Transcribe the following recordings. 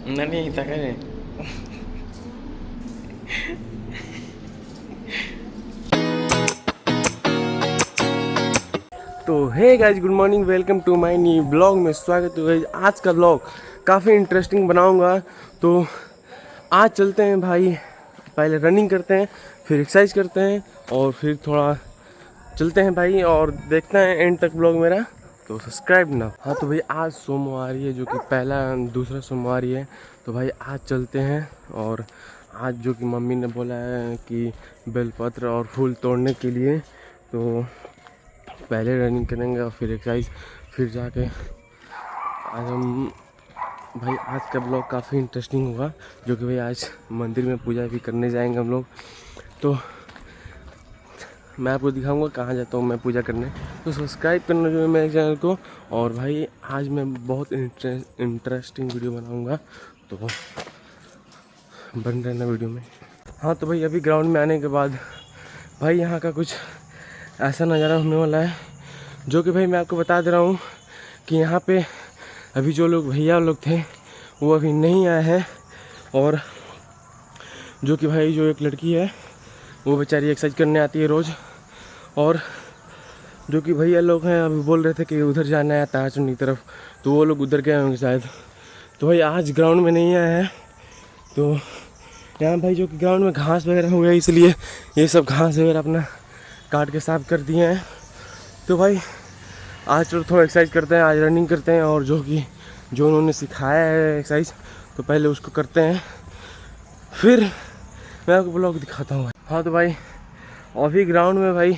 नहीं तकरे। तो hey guys, good morning, welcome to my new blog में स्वागत है गाइज। आज का ब्लॉग काफ़ी इंटरेस्टिंग बनाऊंगा। तो आज चलते हैं भाई, पहले रनिंग करते हैं, फिर एक्सरसाइज करते हैं और फिर थोड़ा चलते हैं भाई, और देखते हैं एंड तक ब्लॉग मेरा। तो सब्सक्राइब ना। हाँ तो भाई आज सोमवार है, जो कि पहला दूसरा सोमवार है। तो भाई आज चलते हैं, और आज जो कि मम्मी ने बोला है कि बेलपत्र और फूल तोड़ने के लिए, तो पहले रनिंग करेंगे और फिर एक्सरसाइज, फिर जाके आज हम भाई आज का ब्लॉग काफ़ी इंटरेस्टिंग होगा, जो कि भाई आज मंदिर में पूजा भी करने जाएंगे हम लोग। तो मैं आपको दिखाऊंगा कहाँ जाता हूँ मैं पूजा करने। तो सब्सक्राइब करना जो है मेरे चैनल को। और भाई आज मैं बहुत इंटरेस्टिंग वीडियो बनाऊंगा, तो बन रहना वीडियो में। हाँ तो भाई अभी ग्राउंड में आने के बाद भाई यहाँ का कुछ ऐसा नज़ारा होने वाला है, जो कि भाई मैं आपको बता दे रहा हूँ कि यहाँ पे अभी जो लोग भैया लोग थे वो अभी नहीं आए हैं। और जो कि भाई जो एक लड़की है वो बेचारी एक्सरसाइज करने आती है रोज़। और जो कि भैया लोग हैं अभी बोल रहे थे कि उधर जाना है तारचुनी तरफ, तो वो लोग उधर गए होंगे शायद। तो भाई आज ग्राउंड में नहीं आए हैं। तो यहाँ भाई जो कि ग्राउंड में घास वगैरह हो गया, इसलिए ये सब घास वगैरह अपना काट के साफ कर दिए हैं। तो भाई आज चलो थोड़ा एक्सरसाइज करते हैं, आज रनिंग करते हैं, और जो उन्होंने सिखाया है एक्सरसाइज तो पहले उसको करते हैं, फिर मैं आपको ब्लॉग दिखाता हूँ। हाँ तो भाई अभी ग्राउंड में भाई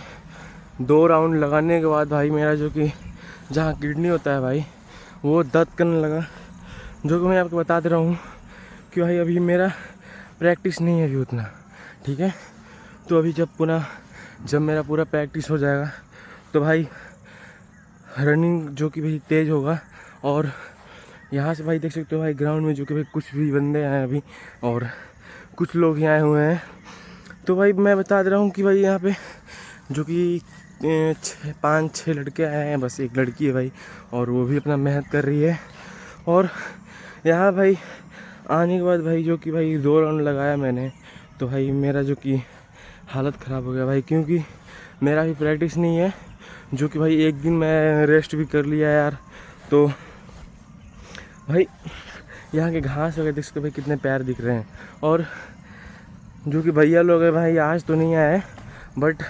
2 राउंड लगाने के बाद भाई मेरा जो कि जहाँ किडनी होता है भाई वो दर्द करने लगा, जो कि मैं आपको बता दे रहा हूँ कि भाई अभी मेरा प्रैक्टिस नहीं है अभी उतना, ठीक है। तो अभी जब मेरा पूरा प्रैक्टिस हो जाएगा तो भाई रनिंग जो कि भाई तेज़ होगा। और यहाँ से भाई देख सकते हो भाई ग्राउंड में जो कि भाई कुछ भी बंदे आए अभी, और कुछ लोग ही आए हुए हैं। तो भाई मैं बता दे रहा हूँ कि भाई यहाँ पे जो कि 5-6 लड़के आए हैं, बस एक लड़की है भाई, और वो भी अपना मेहनत कर रही है। और यहाँ भाई आने के बाद भाई जो कि भाई 2 राउंड लगाया मैंने, तो भाई मेरा जो कि हालत ख़राब हो गया भाई, क्योंकि मेरा भी प्रैक्टिस नहीं है। जो कि भाई एक दिन मैं रेस्ट भी कर लिया यार। तो भाई यहाँ के घास वगैरह देख सकते हो भाई कितने प्यार दिख रहे हैं। और जो कि भैया लोग हैं भाई आज तो नहीं आए, बट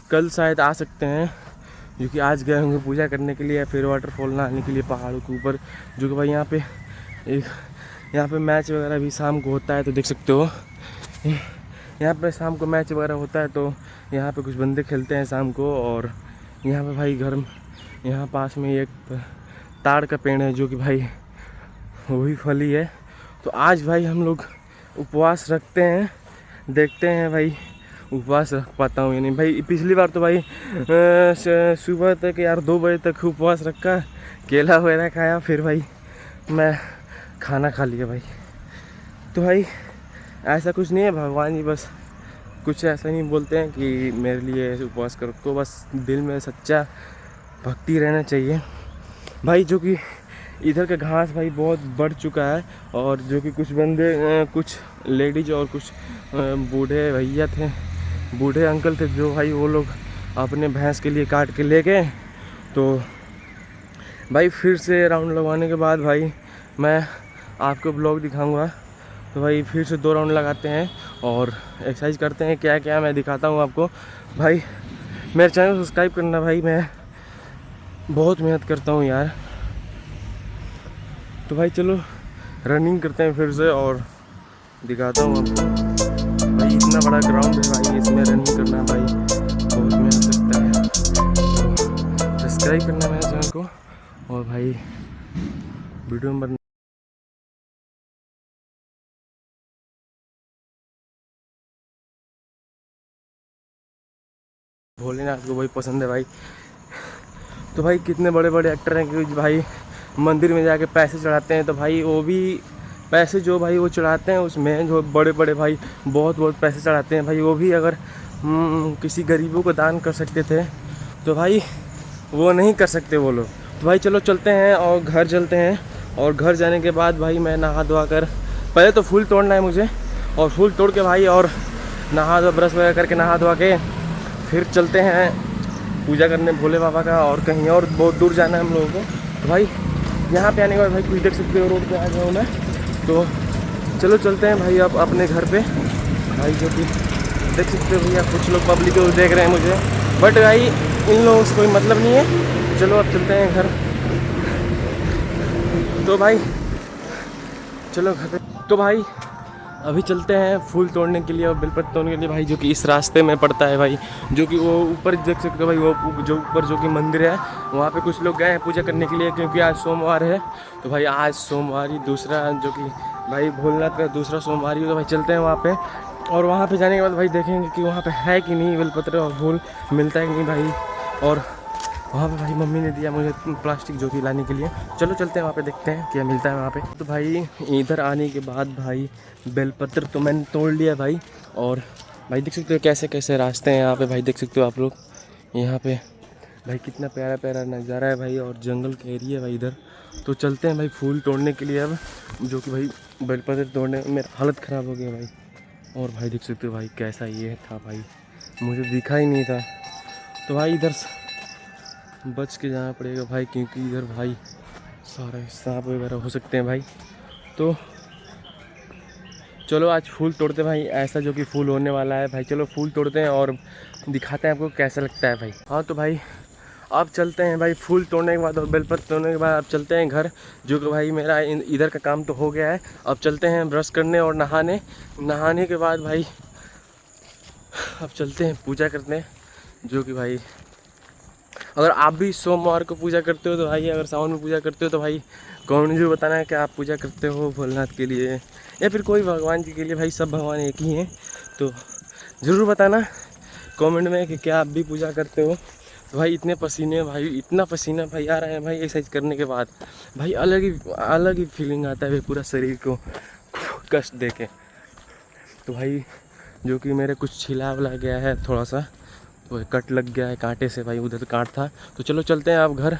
कल शायद आ सकते हैं, जो कि आज गए होंगे पूजा करने के लिए, फिर वाटरफॉल नहाने के लिए पहाड़ों के ऊपर। जो कि भाई यहाँ पे मैच वगैरह भी शाम को होता है, तो देख सकते हो यहाँ पे शाम को मैच वगैरह होता है, तो यहाँ पे कुछ बंदे खेलते हैं शाम को। और यहाँ पे भाई यहाँ पास में एक ताड़ का पेड़ है, जो कि भाई वही फली है। तो आज भाई हम लोग उपवास रखते हैं, देखते हैं भाई उपवास रख पाता हूँ या नहीं। भाई पिछली बार तो भाई सुबह तक यार 2 बजे तक उपवास रखा, केला वगैरह खाया, फिर भाई मैं खाना खा लिया भाई। तो भाई ऐसा कुछ नहीं है, भगवान जी बस कुछ ऐसा नहीं बोलते हैं कि मेरे लिए उपवास करो, तो बस दिल में सच्चा भक्ति रहना चाहिए भाई। जो कि इधर का घास भाई बहुत बढ़ चुका है, और जो कि कुछ बंदे कुछ लेडीज और कुछ बूढ़े भैया थे, बूढ़े अंकल थे, जो भाई वो लोग अपने भैंस के लिए काट के ले गए। तो भाई फिर से राउंड लगवाने के बाद भाई मैं आपको ब्लॉग दिखाऊंगा। तो भाई फिर से 2 राउंड लगाते हैं और एक्सरसाइज करते हैं, क्या क्या मैं दिखाता हूँ आपको। भाई मेरे चैनल को सब्सक्राइब करना भाई, मैं बहुत मेहनत करता हूँ यार। तो भाई चलो रनिंग करते हैं फिर से और दिखाता हूँ आपको। भाई इतना बड़ा ग्राउंड है भाई, इसमें रनिंग करना है भाई बहुत मेहनत लगता है। तो सब्सक्राइब करना मेरे चैनल को, और भाई वीडियो नंबर भोलेनाथ को भाई पसंद है भाई। तो भाई कितने बड़े बड़े एक्टर हैं कि भाई मंदिर में जाके पैसे चढ़ाते हैं, तो भाई वो भी पैसे जो भाई वो चढ़ाते हैं उसमें जो बड़े बड़े भाई बहुत बहुत पैसे चढ़ाते हैं भाई, वो भी अगर किसी गरीबों को दान कर सकते थे तो भाई वो नहीं कर सकते वो लोग। तो भाई चलो चलते हैं और घर चलते हैं और घर जाने के बाद भाई मैं नहा धोआ कर, पहले तो फूल तोड़ना है मुझे, और फूल तोड़ के भाई और नहा धो ब्रश वगैरह करके नहा धोआ के फिर चलते हैं पूजा करने भोले बाबा का। और कहीं और बहुत दूर जाना है हम लोगों को। तो भाई यहाँ पे आने के बाद भाई कुछ देख सकते हो, रोड पे आ गया हूँ मैं। तो चलो चलते हैं भाई अब अपने घर पे भाई, जो कि देख सकते हो भैया कुछ लोग पब्लिक देख रहे हैं मुझे, बट भाई इन लोगों से कोई मतलब नहीं है। चलो अब चलते हैं घर। तो भाई चलो घर पे। तो भाई अभी चलते हैं फूल तोड़ने के लिए और बेलपत्र तोड़ने के लिए भाई, जो कि इस रास्ते में पड़ता है भाई, जो कि वो ऊपर देख सकते हो भाई, वो जो ऊपर जो कि मंदिर है वहाँ पे कुछ लोग गए हैं पूजा करने के लिए, क्योंकि आज सोमवार है। तो भाई आज सोमवारी दूसरा, जो कि भाई भोलेनाथ का दूसरा सोमवारी है। तो भाई चलते हैं वहाँ पे, और वहाँ पे जाने के बाद भाई देखेंगे कि वहाँ पे है कि नहीं बेलपत्र और फूल मिलता है कि नहीं भाई। और वहाँ पे भाई मम्मी ने दिया मुझे प्लास्टिक जो कि लाने के लिए। चलो चलते हैं वहाँ पे, देखते हैं क्या मिलता है वहाँ पे। तो भाई इधर आने के बाद भाई बेलपत्र तो मैंने तोड़ लिया भाई, और भाई देख सकते हो कैसे कैसे रास्ते हैं यहाँ पे भाई, देख सकते हो आप लोग यहाँ पे भाई कितना प्यारा प्यारा नज़ारा है भाई, और जंगल का एरिया है भाई इधर। तो चलते हैं भाई फूल तोड़ने के लिए अब, जो कि भाई बेलपत्र तोड़ने में मेरा हालत ख़राब हो गया भाई। और भाई देख सकते हो भाई कैसा ये था भाई, मुझे दिखा ही नहीं था। तो भाई इधर बच के जाना पड़ेगा भाई, क्योंकि इधर भाई सारे सांप वगैरह हो सकते हैं भाई। तो चलो आज फूल तोड़ते भाई, ऐसा जो कि फूल होने वाला है भाई। चलो फूल तोड़ते हैं और दिखाते हैं आपको कैसा लगता है भाई। हाँ तो भाई अब चलते हैं भाई फूल तोड़ने के बाद और बेलपत्र तोड़ने के बाद अब चलते हैं घर, जो कि भाई मेरा इधर का काम तो हो गया है। अब चलते हैं ब्रश करने और नहाने के बाद भाई अब चलते हैं पूजा करने, जो कि भाई अगर आप भी सोमवार को पूजा करते हो तो भाई, अगर सावन में पूजा करते हो तो भाई कमेंट जरूर बताना है कि आप पूजा करते हो भोलेनाथ के लिए या फिर कोई भगवान जी के लिए। भाई सब भगवान एक ही हैं, तो ज़रूर बताना कमेंट में कि क्या आप भी पूजा करते हो। तो भाई इतने पसीने भाई, इतना पसीना भाई आ रहा है भाई एक्सरसाइज करने के बाद भाई, अलग ही फीलिंग आता है भाई पूरा शरीर को कष्ट दे के। तो भाई जो कि मेरे कुछ छिला वला गया है थोड़ा सा, तो कट लग गया है कांटे से भाई, उधर कांट था। तो चलो चलते हैं अब घर,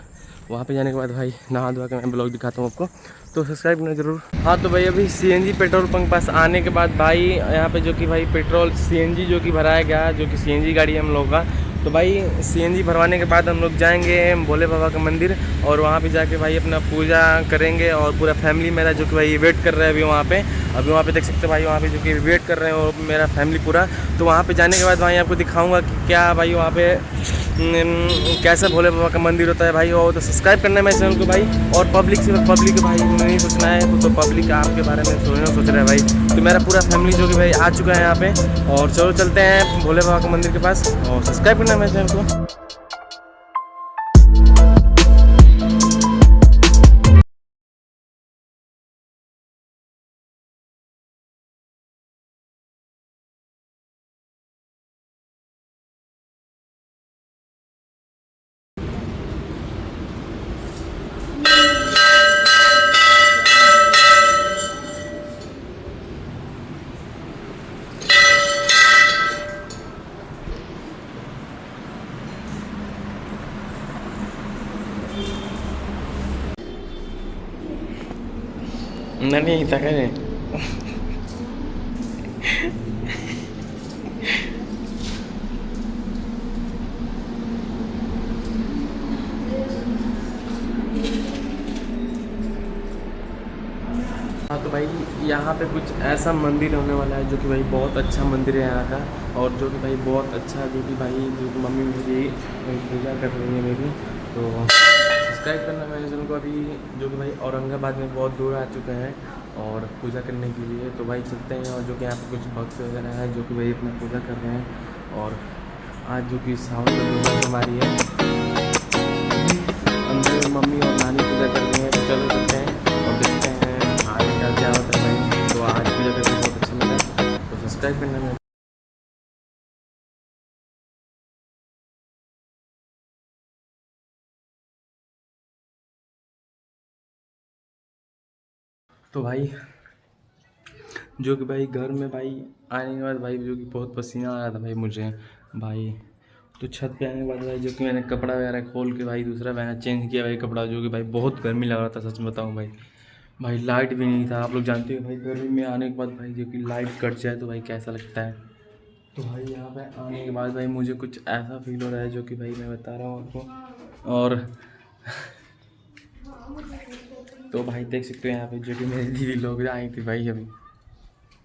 वहाँ पे जाने के बाद भाई नहा धोआ के मैं ब्लॉग दिखाता हूँ आपको, तो सब्सक्राइब करना ज़रूर। हाँ तो भाई अभी सीएनजी पेट्रोल पंप पास आने के बाद भाई यहाँ पे जो कि भाई पेट्रोल सीएनजी जो कि भराया गया, जो कि सीएनजी गाड़ी है हम लोग का। तो भाई सीएनजी भरवाने के बाद हम लोग जाएंगे भोले बाबा का मंदिर, और वहाँ पे जाके भाई अपना पूजा करेंगे। और पूरा फैमिली मेरा जो कि भाई वेट कर रहा है अभी वहाँ पे देख सकते हो भाई, वहाँ पे जो कि वेट कर रहे हैं और मेरा फैमिली पूरा। तो वहाँ पे जाने के बाद भाई आपको दिखाऊंगा कि क्या भाई वहाँ पे कैसा भोले बाबा का मंदिर होता है भाई। और तो सब्सक्राइब करना है मेरे चैनल को भाई, और पब्लिक भाई नहीं सोचना है, तो पब्लिक आपके बारे में सोच रहा है भाई। तो मेरा पूरा फैमिली जो कि भाई आ चुका है यहाँ पे, और चलो चलते हैं भोले बाबा के मंदिर के पास, और सब्सक्राइब करना है मेरे चैनल को। नहीं तक है हाँ तो भाई यहाँ पे कुछ ऐसा मंदिर होने वाला है, जो कि भाई बहुत अच्छा मंदिर है यहाँ का, और जो कि भाई बहुत अच्छा, जो कि भाई जो कि मम्मी मेरी पूजा कर रही है मेरी। तो सब्सक्राइब करना मेरे चैनल को। अभी जो कि भाई औरंगाबाद में बहुत दूर आ चुके हैं और पूजा करने के लिए, तो भाई चलते हैं। और जो कि यहाँ पे कुछ भक्त वगैरह हैं जो कि भाई अपना पूजा कर रहे हैं, और आज जो कि सावन में पूजा हमारी है, अंदर मम्मी और नानी पूजा कर रही हैं। तो चलो चलते हैं और देखते हैं आगे का क्या होता है भाई। तो आज पूजा करके बहुत अच्छा लगा, तो सब्सक्राइब करना में। तो भाई जो कि भाई घर में भाई आने के बाद भाई जो कि बहुत पसीना आ रहा था भाई मुझे भाई। तो छत पे आने के बाद भाई जो कि मैंने कपड़ा वगैरह खोल के भाई दूसरा मैंने चेंज किया भाई कपड़ा, जो कि भाई बहुत गर्मी लग रहा था सच में बताऊँ भाई। भाई लाइट भी नहीं था, आप लोग जानते हो भाई गर्मी में आने के बाद भाई जो कि लाइट कट जाए तो भाई कैसा लगता है। तो भाई यहाँ पे आने के बाद भाई मुझे कुछ ऐसा फील हो रहा है जो कि भाई मैं बता रहा हूँ आपको। और तो भाई देख सकते हो यहाँ पे जो कि मेरी दीदी लोग आई थी भाई अभी,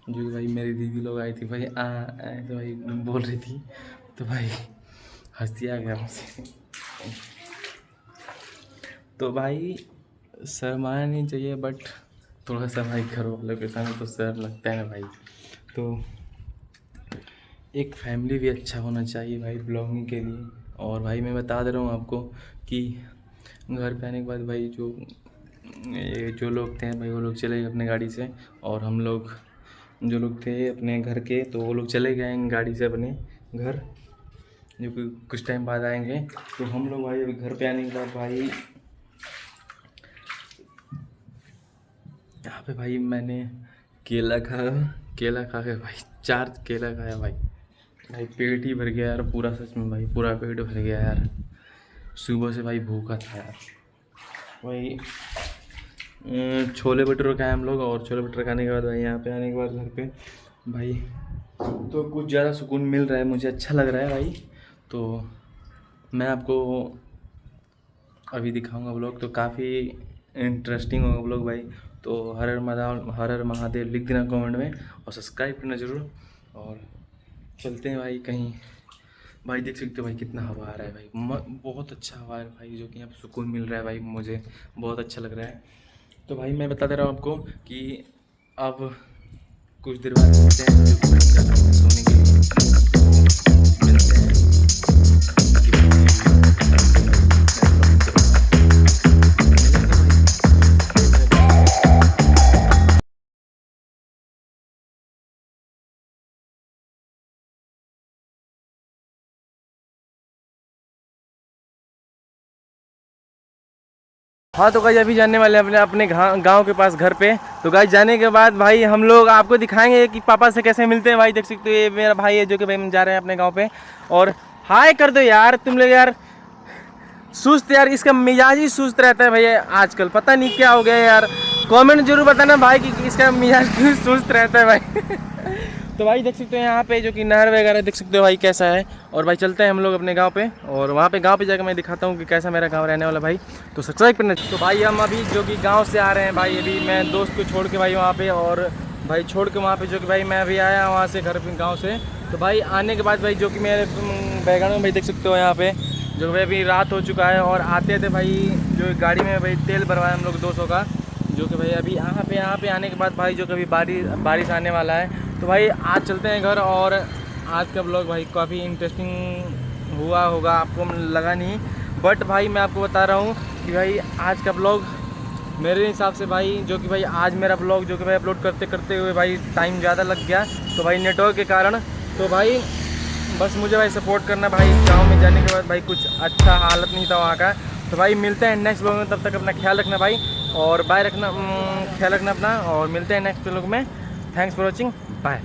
जो कि भाई मेरी दीदी लोग आई थी भाई ऐसे भाई बोल रही थी, तो भाई हंसी आ गया मुझे। तो भाई शर्माना नहीं चाहिए, बट थोड़ा सा भाई घर वालों के सामने तो शर्म लगता है ना भाई। तो एक फैमिली भी अच्छा होना चाहिए भाई ब्लॉगिंग के लिए। और भाई मैं बता दे रहा हूँ आपको कि घर पे आने के बाद भाई जो लोग थे भाई वो लोग चले गए अपने गाड़ी से, और हम लोग जो लोग थे अपने घर के तो वो लोग चले गए गाड़ी से अपने घर, जो कि कुछ टाइम बाद आएंगे। तो हम लोग भाई अभी घर पे आने के बाद भाई यहाँ पे भाई मैंने केला खा के भाई 4 केला खाया भाई। भाई पेट ही भर गया यार पूरा, सच में भाई पूरा पेट भर गया यार। सुबह से भाई भूखा था यार। भाई छोले भटूरे खाए हम लोग, और छोले भटूरे खाने के बाद भाई यहाँ पे आने के बाद घर पे भाई तो कुछ ज़्यादा सुकून मिल रहा है, मुझे अच्छा लग रहा है भाई। तो मैं आपको अभी दिखाऊंगा व्लॉग, तो काफ़ी इंटरेस्टिंग होगा व्लॉग भाई। तो हर हर महादेव लिख देना कमेंट में, और सब्सक्राइब करना ज़रूर। और चलते हैं भाई कहीं। भाई देख सकते हो भाई कितना हवा आ रहा है भाई, बहुत अच्छा हवा है भाई, जो कि यहाँ पे सुकून मिल रहा है भाई, मुझे बहुत अच्छा लग रहा है। तो भाई मैं बता दे रहा हूँ आपको कि अब कुछ देर बाद मिलते हैं, जो कि सोने के लिए मिलते हैं। हाँ तो गाइस अभी जाने वाले हैं अपने गांव के पास घर पे। तो गाइस जाने के बाद भाई हम लोग आपको दिखाएंगे कि पापा से कैसे मिलते हैं। भाई देख सकते हो ये मेरा भाई है, जो कि भाई हम जा रहे हैं अपने गांव पे। और हाय कर दो यार तुम लोग यार, सुस्त यार, इसका मिजाज ही सुस्त रहता है भैया आजकल, पता नहीं क्या हो गया यार। कमेंट जरूर बताना भाई कि इसका मिजाज क्यों सुस्त रहता है भाई। तो भाई देख सकते हो यहाँ पे जो कि नहर वगैरह देख सकते हो भाई कैसा है। और भाई चलते हैं हम लोग अपने गांव पे, और वहाँ पे गांव पे जाकर मैं दिखाता हूँ कि कैसा मेरा गांव रहने वाला भाई। तो सब्सक्राइब करना। तो भाई हम अभी जो कि गांव से आ रहे हैं भाई, अभी मैं दोस्त को छोड़ के भाई वहाँ पे, और भाई छोड़ के वहाँ पे जो कि भाई मैं अभी आया वहाँ से घर गाँव से। तो भाई आने के बाद भाई जो कि मेरे बैगन में भाई देख सकते हो यहाँ पे जो भाई अभी रात हो चुका है। और आते थे भाई जो गाड़ी में भाई तेल भरवाया हम लोग 200 का, जो कि भाई अभी यहाँ पे आने के बाद भाई जो कभी बारिश आने वाला है। तो भाई आज चलते हैं घर। और आज का ब्लॉग भाई काफ़ी इंटरेस्टिंग हुआ होगा, आपको लगा नहीं, बट भाई मैं आपको बता रहा हूँ कि भाई आज का ब्लॉग मेरे हिसाब से भाई जो कि भाई आज मेरा ब्लॉग जो कि भाई अपलोड करते करते हुए भाई टाइम ज़्यादा लग गया, तो भाई नेटवर्क के कारण। तो भाई बस मुझे भाई सपोर्ट करना भाई। गाँव में जाने के बाद भाई कुछ अच्छा हालत नहीं था वहाँ का। तो भाई मिलते हैं नेक्स्ट ब्लॉग में, तब तक अपना ख्याल रखना भाई, और बाय रखना, ख्याल रखना अपना, और मिलते हैं नेक्स्ट ब्लॉग में। Thanks for watching, bye.